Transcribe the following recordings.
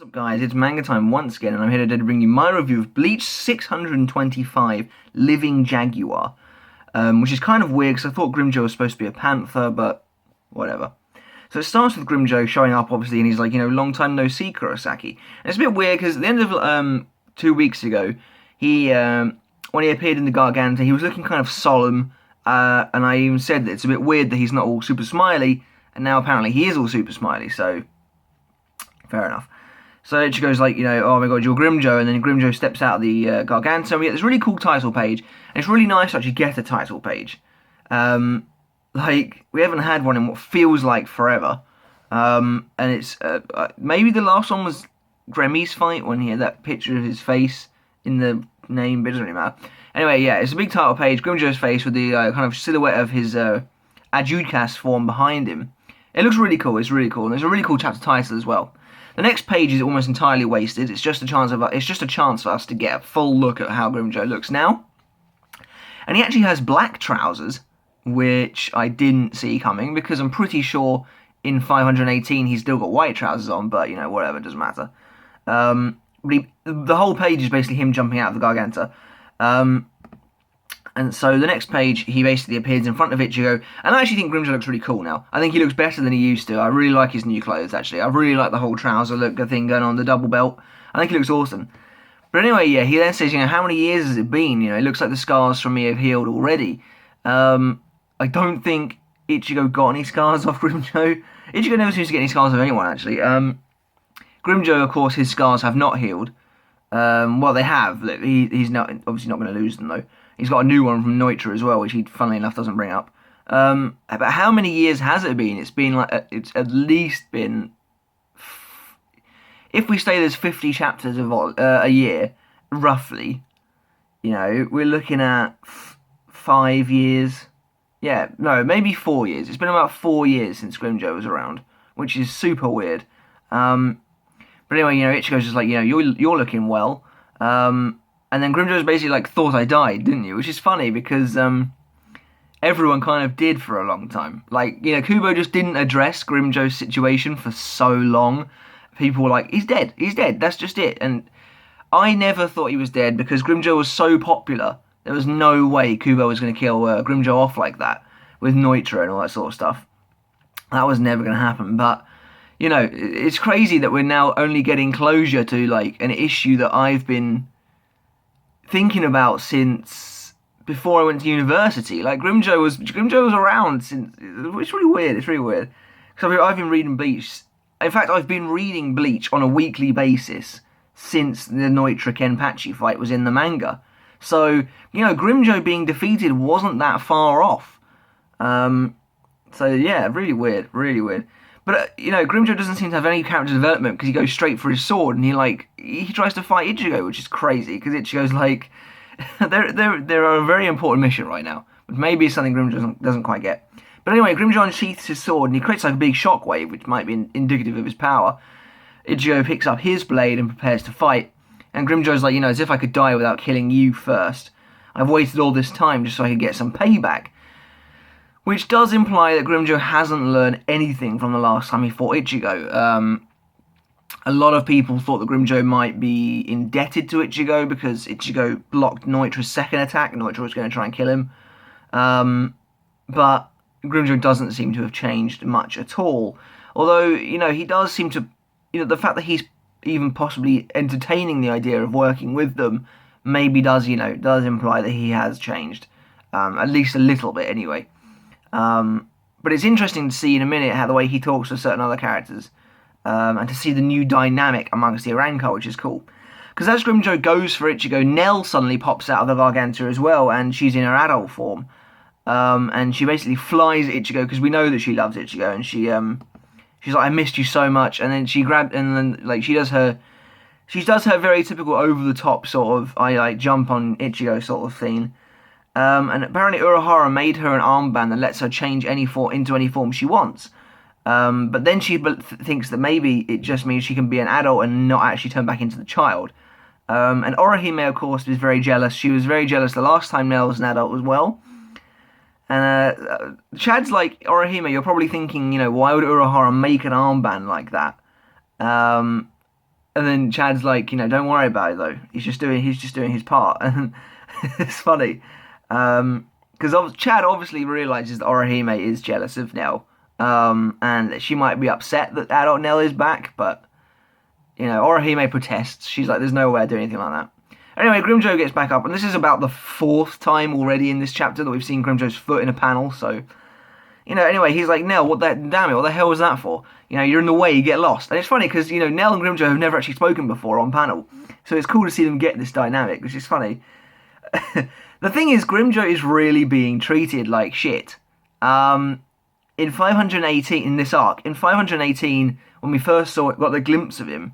What's up guys, it's Manga Time once again, and I'm here today to bring you my review of Bleach 625 Living Jaguar, which is kind of weird because I thought Grimmjow was supposed to be a panther, but whatever. So it starts with Grimmjow showing up, obviously, and he's like, long time no see, Kurosaki. And it's a bit weird because at the end of 2 weeks ago, he when he appeared in the Garganta, he was looking kind of solemn, and I even said that it's a bit weird that he's not all super smiley, and now apparently he is all super smiley, so fair enough. So Ichigo's like, oh my god, you're Grimmjow, and then Grimmjow steps out of the Garganta, and we get this really cool title page, and it's really nice to actually get a title page. We haven't had one in what feels like forever, and it's, maybe the last one was Gremmy's fight, when he had that picture of his face in the name, but it doesn't really matter. Anyway, yeah, it's a big title page, Grimmjow's face with the kind of silhouette of his Adjudicast form behind him. It looks really cool, it's really cool, and there's a really cool chapter title as well. The next page is almost entirely wasted. It's just a chance for us to get a full look at how Grimmjow looks now. And he actually has black trousers, which I didn't see coming, because I'm pretty sure in 518 he's still got white trousers on, but whatever, it doesn't matter. The whole page is basically him jumping out of the Garganta. And so the next page, he basically appears in front of Ichigo, and I actually think Grimmjow looks really cool now. I think he looks better than he used to. I really like his new clothes, actually. I really like the whole trouser look, the thing going on, the double belt. I think he looks awesome. But anyway, yeah, he then says, how many years has it been? It looks like the scars from me have healed already. I don't think Ichigo got any scars off Grimmjow. Ichigo never seems to get any scars off anyone, actually. Grimmjow, of course, his scars have not healed. Well, they have. He's obviously not going to lose them, though. He's got a new one from Neutra as well, which he, funnily enough, doesn't bring up. But how many years has it been? It's been it's at least been, if we say there's 50 chapters a year, roughly, we're looking at 5 years. Yeah, no, maybe 4 years. It's been about 4 years since Grimmjow was around, which is super weird. But anyway, Ichigo's just like, you're looking well. And then Grimmjow's basically thought I died, didn't you? Which is funny because everyone kind of did for a long time. Kubo just didn't address Grimmjow's situation for so long. People were like, he's dead, that's just it. And I never thought he was dead because Grimmjow was so popular. There was no way Kubo was going to kill Grimmjow off like that with Neutra and all that sort of stuff. That was never going to happen. But, it's crazy that we're now only getting closure to an issue that I've been thinking about since before I went to university. Grimmjow was around since. It's really weird. It's really weird because I've been reading Bleach. In fact, I've been reading Bleach on a weekly basis since the Neutra Kenpachi fight was in the manga. So Grimmjow being defeated wasn't that far off. So yeah, really weird, really weird. But Grimmjow doesn't seem to have any character development because he goes straight for his sword and he tries to fight Ichigo, which is crazy because Ichigo's like they're a very important mission right now, but maybe it's something Grimmjow doesn't quite get. But anyway, Grimmjow unsheaths his sword and he creates a big shockwave, which might be indicative of his power. Ichigo picks up his blade and prepares to fight, and Grimmjow's like, as if I could die without killing you first. I've waited all this time just so I could get some payback. Which does imply that Grimmjow hasn't learned anything from the last time he fought Ichigo. A lot of people thought that Grimmjow might be indebted to Ichigo because Ichigo blocked Neutra's second attack and Neutra was going to try and kill him. But Grimmjow doesn't seem to have changed much at all. Although, he does seem to... the fact that he's even possibly entertaining the idea of working with them maybe does imply that he has changed. At least a little bit, anyway. But it's interesting to see in a minute how the way he talks to certain other characters, and to see the new dynamic amongst the Arrancar, which is cool. Because as Grimmjow goes for Ichigo, Nell suddenly pops out of the Garganta as well, and she's in her adult form. And she basically flies at Ichigo because we know that she loves Ichigo, and she's like, I missed you so much. And then she does her very typical over the top sort of I jump on Ichigo sort of thing. And apparently Urahara made her an armband that lets her change into any form she wants. But then she thinks that maybe it just means she can be an adult and not actually turn back into the child. And Orihime, of course, is very jealous. She was very jealous the last time Nell was an adult as well. And Chad's like, Orihime, you're probably thinking, why would Urahara make an armband like that? And then Chad's like, don't worry about it though. He's just doing his part, and it's funny because Chad obviously realizes that Orihime is jealous of Nell, and that she might be upset that adult Nell is back, but Orihime protests. She's like, "There's no way I'd do anything like that." Anyway, Grimmjow gets back up, and this is about the 4th time already in this chapter that we've seen Grimmjow's foot in a panel. So, anyway, he's like, "Nell, damn it, what the hell was that for? You're in the way, you get lost." And it's funny because Nell and Grimmjow have never actually spoken before on panel, so it's cool to see them get this dynamic, which is funny. The thing is, Grimmjow is really being treated like shit. In 518, in this arc, in 518, when we first got the glimpse of him,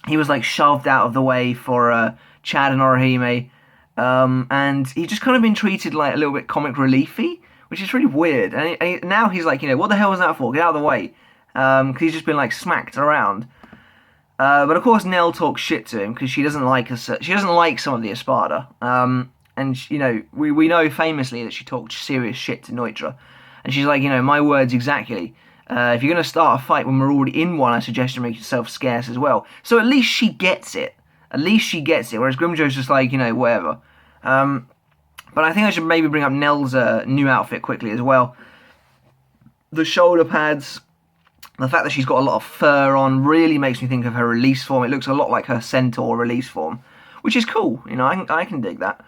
he was like shoved out of the way for Chad and Orihime, and he just kind of been treated like a little bit comic reliefy, which is really weird. And now he's like, what the hell was that for? Get out of the way, because he's just been like smacked around. But of course, Nell talks shit to him because she doesn't like she doesn't like some of the Espada. And we know famously that she talked serious shit to Neutra, and she's like, my words exactly. If you're going to start a fight when we're already in one, I suggest you make yourself scarce as well. So at least she gets it. Whereas Grimmjow's just like, whatever. But I think I should maybe bring up Nell's new outfit quickly as well. The shoulder pads, the fact that she's got a lot of fur on really makes me think of her release form. It looks a lot like her Centaur release form, which is cool. I can dig that.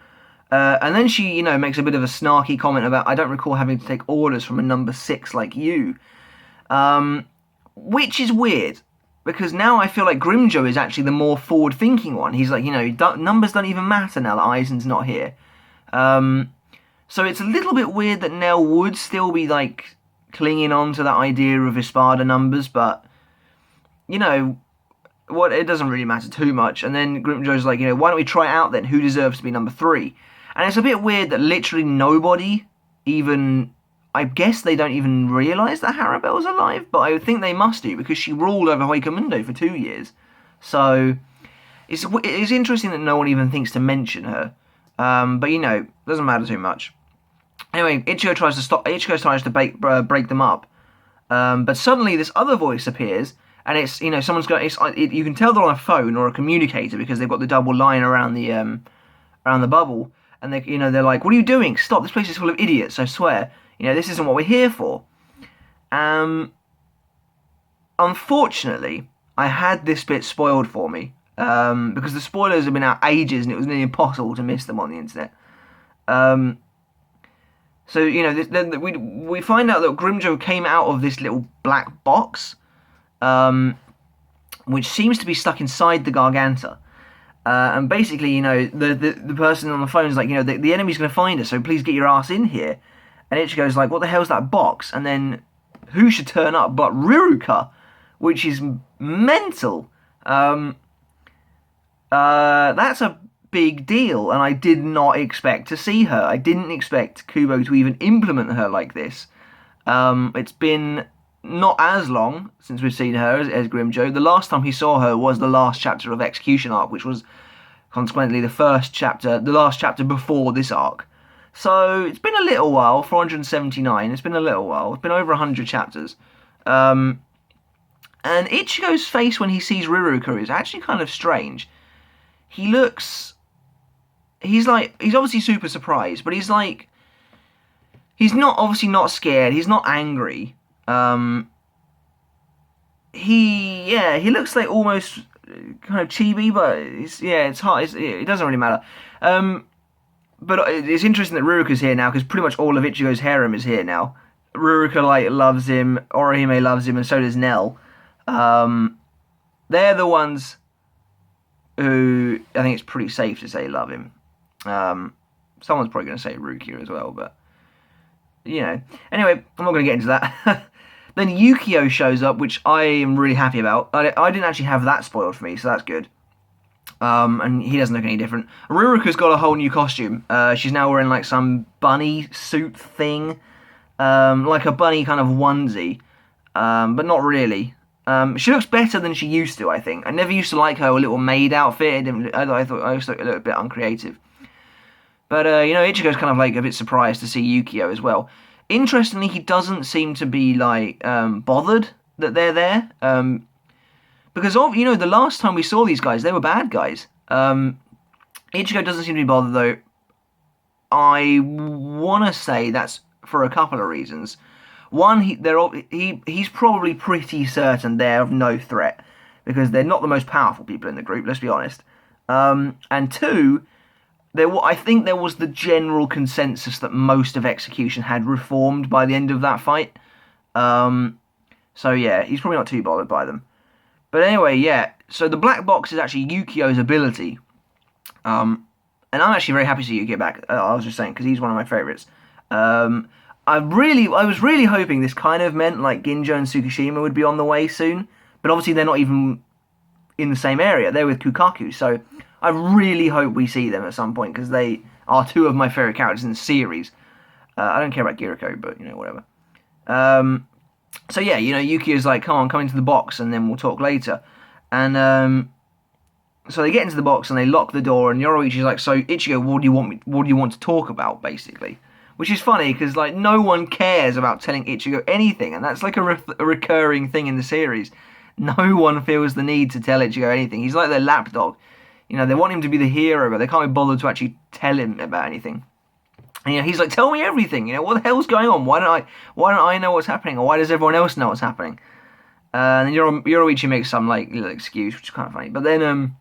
And then she, makes a bit of a snarky comment about, I don't recall having to take orders from a number 6 like you. Which is weird, because now I feel like Grimmjow is actually the more forward-thinking one. He's like, numbers don't even matter now that Aizen's not here. So it's a little bit weird that Nell would still be, like, clinging on to that idea of Espada numbers, but, it doesn't really matter too much. And then Grimmjow's like, why don't we try it out then? Who deserves to be number 3? And it's a bit weird that literally nobody even... I guess they don't even realise that Harabel's alive, but I think they must do, because she ruled over Huecamundo for 2 years. So, it's interesting that no one even thinks to mention her. But, doesn't matter too much. Anyway, Ichigo tries to break them up. But suddenly this other voice appears, and it's, someone's got, you can tell they're on a phone or a communicator, because they've got the double line around the bubble. And they're like, "What are you doing? Stop, this place is full of idiots, I swear. This isn't what we're here for." Unfortunately, I had this bit spoiled for me, because the spoilers have been out ages and it was nearly impossible to miss them on the internet. So, we find out that Grimmjow came out of this little black box, which seems to be stuck inside the Garganta. And basically, the person on the phone is like, the enemy's going to find us, so please get your ass in here. And Ichigo's like, what the hell's that box? And then, who should turn up but Riruka, which is mental. That's a big deal, and I did not expect to see her. I didn't expect Kubo to even implement her like this. It's been not as long since we've seen her as Grimmjow. The last time he saw her was the last chapter of Execution Arc, which was consequently the last chapter before this arc. So, it's been a little while, 479, it's been a little while, it's been over 100 chapters. And Ichigo's face when he sees Riruka is actually kind of strange. He's obviously super surprised, but he's obviously not scared, he's not angry. He looks like almost kind of chibi, but it's hard, it doesn't really matter. But it's interesting that Riruka's here now, because pretty much all of Ichigo's harem is here now. Riruka, loves him, Orihime loves him, and so does Nell. They're the ones who, I think it's pretty safe to say, love him. Someone's probably going to say Rukia as well, but, Anyway, I'm not going to get into that. Then Yukio shows up, which I am really happy about. I didn't actually have that spoiled for me, so that's good. And he doesn't look any different. Riruka's got a whole new costume. She's now wearing some bunny suit thing, like a bunny kind of onesie, but not really. She looks better than she used to, I think. I never used to like her little maid outfit. I thought it looked a bit uncreative. But Ichigo's kind of a bit surprised to see Yukio as well. Interestingly, he doesn't seem to be bothered that they're there. because the last time we saw these guys, they were bad guys. Ichigo doesn't seem to be bothered though. I want to say that's for a couple of reasons. One, he's probably pretty certain they're of no threat because they're not the most powerful people in the group. Let's be honest. And two, I think there was the general consensus that most of Execution had reformed by the end of that fight. So yeah, he's probably not too bothered by them. But anyway, yeah. So the black box is actually Yukio's ability. And I'm actually very happy to see Yukio back. I was just saying because he's one of my favorites. I was really hoping this kind of meant like Ginjo and Tsukishima would be on the way soon, but obviously they're not even in the same area. They're with Kukaku, so I really hope we see them at some point because they are two of my favorite characters in the series. I don't care about Giriko, but whatever. So yeah, Yukio's like, come into the box, and then we'll talk later. And so they get into the box and they lock the door, and Yoroichi's like, so Ichigo, what do you want to talk about, basically? Which is funny, because like no one cares about telling Ichigo anything, and that's like a recurring thing in the series. No one feels the need to tell Ichigo anything. He's like their lapdog. They want him to be the hero, but they can't be bothered to actually tell him about anything. And he's like, tell me everything. What the hell's going on? Why don't I know what's happening, or why does everyone else know what's happening? And then Yoroichi makes some like little excuse, which is kind of funny. But then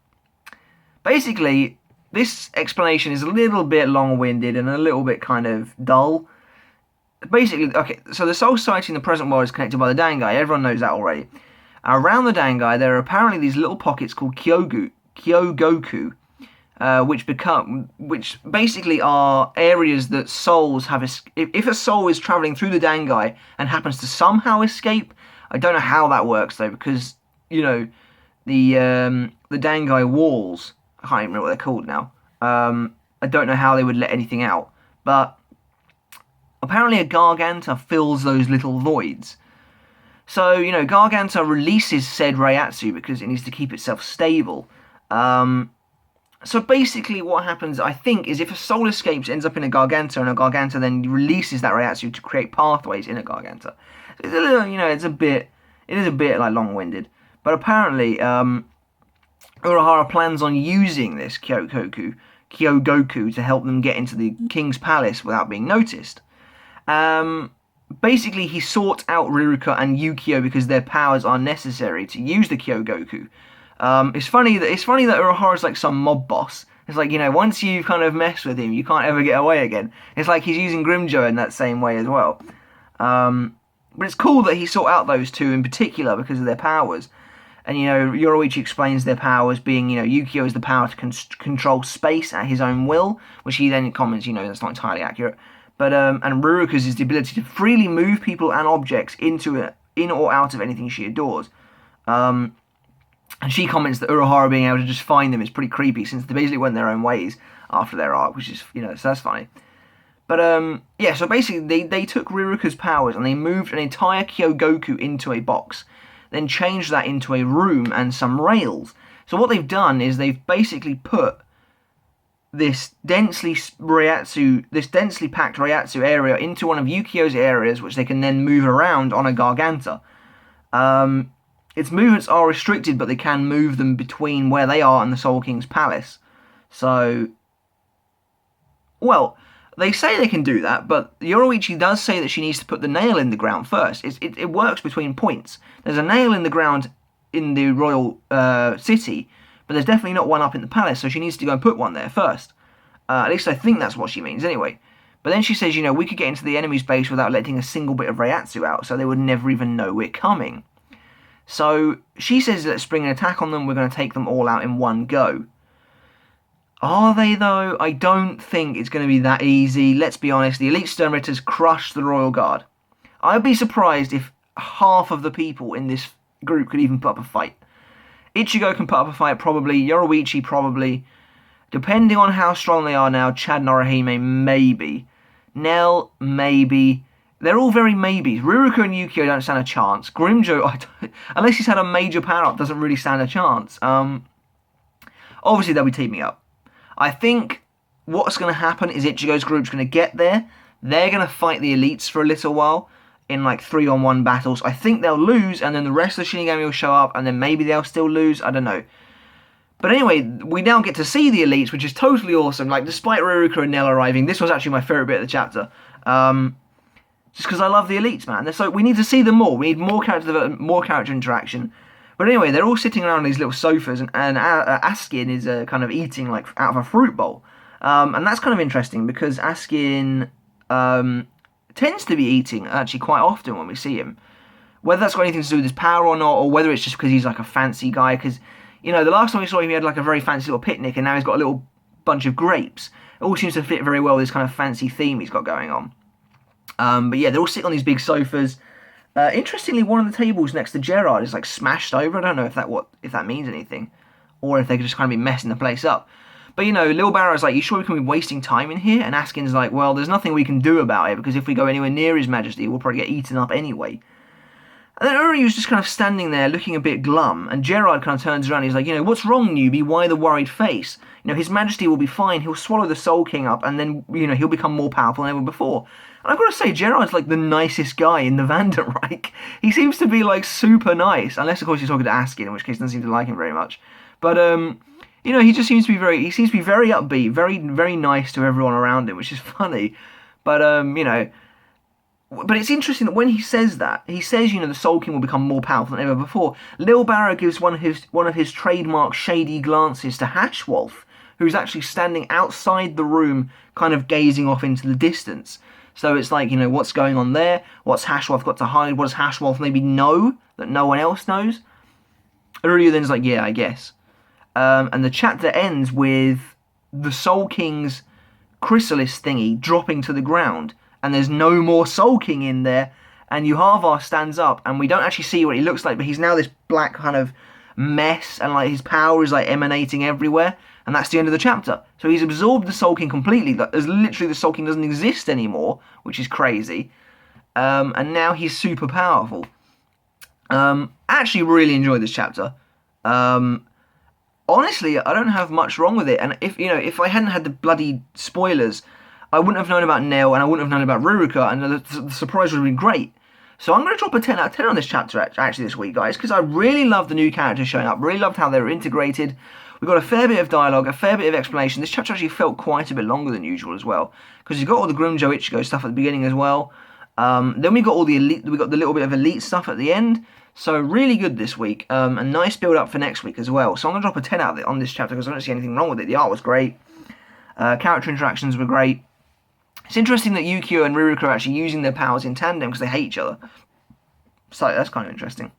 basically, this explanation is a little bit long-winded and a little bit kind of dull. Basically, okay, so the Soul Society in the present world is connected by the Dangai. Everyone knows that already. Around the Dangai, there are apparently these little pockets called Kyogoku, which basically are areas that souls have. If a soul is traveling through the Dangai and happens to somehow escape, I don't know how that works though, because the Dangai walls. I can't even remember what they're called now. I don't know how they would let anything out. But apparently a Garganta fills those little voids. So, Garganta releases said Reiatsu because it needs to keep itself stable. So basically what happens, I think, is if a soul escapes, it ends up in a Garganta, and a Garganta then releases that Reiatsu to create pathways in a Garganta. It's a little, it is a bit like long-winded. But apparently, Urahara plans on using this Kyogoku to help them get into the King's Palace without being noticed. Basically, he sought out Riruka and Yukio because their powers are necessary to use the Kyogoku. It's funny that Urahara's like some mob boss. It's like, once you've kind of messed with him, you can't ever get away again. It's like he's using Grimmjow in that same way as well. But it's cool that he sought out those two in particular because of their powers. And, Yoroichi explains their powers being, Yukio has the power to control space at his own will, which he then comments, that's not entirely accurate. But, and Riruka's is the ability to freely move people and objects in or out of anything she adores. And she comments that Urahara being able to just find them is pretty creepy, since they basically went their own ways after their arc, which is, so that's funny. But, yeah, so basically they took Riruka's powers and they moved an entire Kyogoku into a box, then changed that into a room and some rails. So what they've done is they've basically put this densely packed Reiatsu area into one of Yukio's areas, which they can then move around on a Garganta. Its movements are restricted, but they can move them between where they are and the Soul King's Palace. So, well, they say they can do that, but Yoroichi does say that she needs to put the nail in the ground first. It works between points. There's a nail in the ground in the royal city, but there's definitely not one up in the palace, so she needs to go and put one there first. At least I think that's what she means anyway. But then she says, we could get into the enemy's base without letting a single bit of Reiatsu out, so they would never even know we're coming. So she says, let's spring an attack on them, we're going to take them all out in one go. Are they, though? I don't think it's going to be that easy. Let's be honest, the Elite Sternritters crushed the Royal Guard. I'd be surprised if half of the people in this group could even put up a fight. Ichigo can put up a fight, probably. Yoroichi, probably. Depending on how strong they are now, Chad Norihime, maybe. Nell, maybe. They're all very maybes. Riruka and Yukio don't stand a chance. Grimmjow, unless he's had a major power-up, doesn't really stand a chance. Obviously, they'll be teaming up. I think what's going to happen is Ichigo's group's going to get there. They're going to fight the elites for a little while. in like 3-on-1 battles. I think they'll lose, and then the rest of the Shinigami will show up, and then maybe they'll still lose. I don't know. But anyway, we now get to see the elites, which is totally awesome. Like, despite Riruka and Nell arriving, this was actually my favourite bit of the chapter. Just because I love the elites, man. So we need to see them more. We need more character development, more character interaction. But anyway, they're all sitting around these little sofas, and Askin is kind of eating like out of a fruit bowl. And that's kind of interesting because Askin tends to be eating actually quite often when we see him. Whether that's got anything to do with his power or not, or whether it's just because he's like a fancy guy, because, you know, the last time we saw him he had like a very fancy little picnic, and now he's got a little bunch of grapes. It all seems to fit very well with this kind of fancy theme he's got going on. But yeah, they're all sitting on these big sofas. Interestingly, one of the tables next to Gerard is like smashed over. I don't know if that means anything, or if they could just kind of be messing the place up. But, you know, Lil Barrow's like, you sure we can be wasting time in here? And Askin's like, well, there's nothing we can do about it, because if we go anywhere near His Majesty, we'll probably get eaten up anyway. And then Uryu's just kind of standing there looking a bit glum, and Gerard kind of turns around and he's like, you know, what's wrong, newbie? Why the worried face? You know, His Majesty will be fine, he'll swallow the Soul King up, and then, you know, he'll become more powerful than ever before. And I've got to say, Gerard's like the nicest guy in the Vanderreich. He seems to be like super nice, unless of course he's talking to Askin, in which case he doesn't seem to like him very much. But, you know, he just seems to be very upbeat, very, very nice to everyone around him, which is funny. But, you know, but it's interesting that when he says that, he says, you know, the Soul King will become more powerful than ever before. Lil Barrow gives one of his trademark shady glances to Hashwolf, who's actually standing outside the room, kind of gazing off into the distance. So it's like, you know, what's going on there? What's Hashwolf got to hide? What does Hashwolf maybe know that no one else knows? Uryu then's like, yeah, I guess. And the chapter ends with the Soul King's chrysalis thingy dropping to the ground, and there's no more Soul King in there, and Yhwach stands up, and we don't actually see what he looks like, but he's now this black kind of mess, and like his power is like emanating everywhere, and that's the end of the chapter. So he's absorbed the Soul King completely. There's literally the Soul King doesn't exist anymore, which is crazy. And now he's super powerful. Actually really enjoyed this chapter. Honestly, I don't have much wrong with it. And if I hadn't had the bloody spoilers, I wouldn't have known about Nell, and I wouldn't have known about Riruka, and the surprise would have been great. So I'm going to drop a 10 out of 10 on this chapter actually this week, guys, because I really loved the new characters showing up. Really loved how they were integrated. We got a fair bit of dialogue, a fair bit of explanation. This chapter actually felt quite a bit longer than usual as well, because you've got all the Grimmjow Ichigo stuff at the beginning as well. Then we got all the elite. We got the little bit of elite stuff at the end. So really good this week. A nice build up for next week as well. So I'm gonna drop a 10 out on this chapter because I don't see anything wrong with it. The art was great. Character interactions were great. It's interesting that Yukio and Riruka are actually using their powers in tandem because they hate each other. So that's kind of interesting.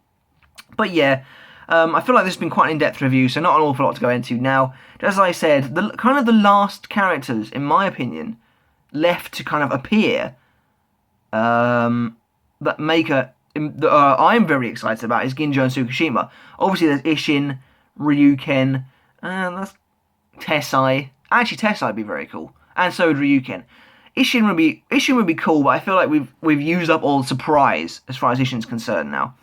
But yeah. I feel like this has been quite an in-depth review, so not an awful lot to go into. Now, as I said, kind of the last characters, in my opinion, left to kind of appear, that make I'm very excited about is Ginjo and Tsukishima. Obviously, there's Isshin, Ryuken, and that's Tessai. Actually, Tessai would be very cool, and so would Ryuken. Isshin would be cool, but I feel like we've used up all the surprise as far as Isshin's concerned now.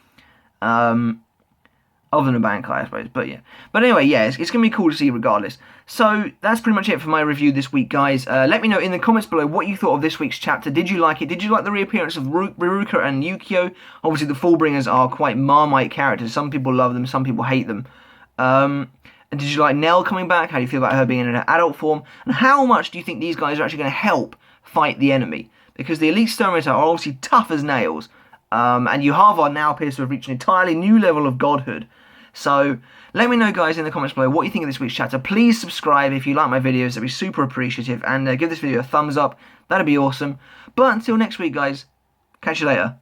Other than a Bankai, I suppose, but yeah. But anyway, yeah, it's going to be cool to see regardless. So, that's pretty much it for my review this week, guys. Let me know in the comments below what you thought of this week's chapter. Did you like it? Did you like the reappearance of Riruka and Yukio? Obviously, the FULLBRINGERS are quite Marmite characters. Some people love them, some people hate them. And did you like Nell coming back? How do you feel about her being in her adult form? And how much do you think these guys are actually going to help fight the enemy? Because the Elite Sternritter are obviously tough as nails. And Yhwach now appears to have reached an entirely new level of godhood. So, let me know, guys, in the comments below what you think of this week's chapter. Please subscribe if you like my videos. That'd be super appreciative. And give this video a thumbs up. That'd be awesome. But until next week, guys, catch you later.